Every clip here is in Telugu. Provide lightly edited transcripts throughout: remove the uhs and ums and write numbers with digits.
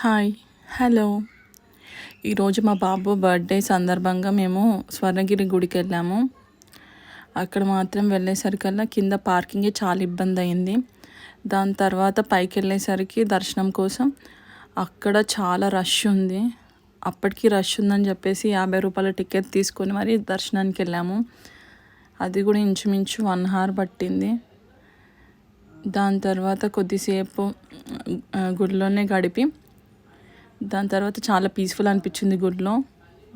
హాయ్. హలో. ఈరోజు మా బాబు బర్త్డే సందర్భంగా మేము స్వర్ణగిరి గుడికెళ్ళాము. అక్కడ మాత్రం వెళ్ళేసరికల్లా కింద పార్కింగే చాలా ఇబ్బంది అయింది. దాని తర్వాత పైకెళ్ళేసరికి దర్శనం కోసం అక్కడ చాలా రష్ ఉంది. అప్పటికి రష్ ఉందని చెప్పేసి 50 రూపాయల టికెట్ తీసుకొని మరి దర్శనానికి వెళ్ళాము. అది కూడా ఇంచుమించు 1 hour పట్టింది. దాని తర్వాత కొద్దిసేపు గుడిలోనే గడిపి దాని తర్వాత చాలా పీస్ఫుల్ అనిపించింది గుడిలో.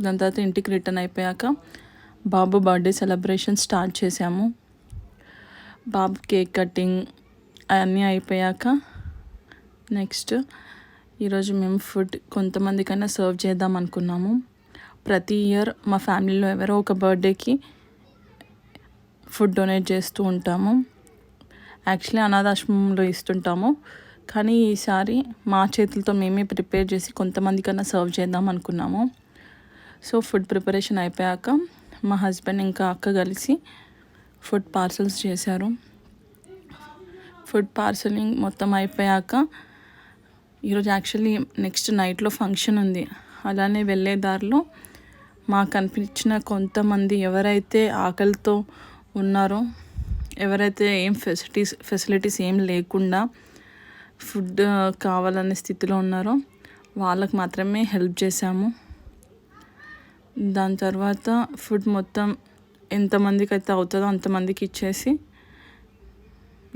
దాని తర్వాత ఇంటికి రిటర్న్ అయిపోయాక బాబు బర్త్డే సెలబ్రేషన్ స్టార్ట్ చేసాము. బాబు కేక్ కటింగ్ అవన్నీ అయిపోయాక నెక్స్ట్ ఈరోజు మేము ఫుడ్ కొంతమందికైనా సర్వ్ చేద్దాం అనుకున్నాము. ప్రతి ఇయర్ మా ఫ్యామిలీలో ఎవరో ఒక బర్త్డేకి ఫుడ్ డొనేట్ చేస్తూ ఉంటాము. యాక్చువల్లీ అనాథాశ్రమంలో ఇస్తుంటాము, కానీ ఈసారి మా చేతులతో మేమే ప్రిపేర్ చేసి కొంతమందికన్నా సర్వ్ చేద్దాం అనుకున్నాము. సో ఫుడ్ ప్రిపరేషన్ అయిపోయాక మా హస్బెండ్ ఇంకా అక్క కలిసి ఫుడ్ పార్సల్స్ చేశారు. ఫుడ్ పార్సలింగ్ మొత్తం అయిపోయాక ఈరోజు యాక్చువల్లీ నెక్స్ట్ నైట్లో ఫంక్షన్ ఉంది. అలానే వెళ్ళే దారిలో మాకు అనిపించిన కొంతమంది ఎవరైతే ఆకలితో ఉన్నారో, ఎవరైతే ఏం ఫెసిలిటీస్ ఏం లేకుండా ఫుడ్ కావాలనే స్థితిలో ఉన్నారో వాళ్ళకి మాత్రమే హెల్ప్ చేశాము. దాని తర్వాత ఫుడ్ మొత్తం ఎంతమందికి అయితే అవుతుందో అంతమందికి ఇచ్చేసి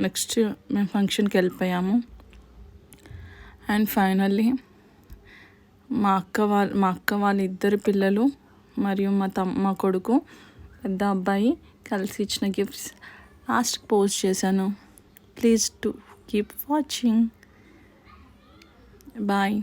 నెక్స్ట్ మేము ఫంక్షన్కి వెళ్ళిపోయాము. అండ్ ఫైనల్లీ మా అక్క వాళ్ళ ఇద్దరు పిల్లలు మరియు మా కొడుకు పెద్ద అబ్బాయి కలిసి ఇచ్చిన గిఫ్ట్స్ లాస్ట్కి పోస్ట్ చేశాను. Please to keep watching. Bye.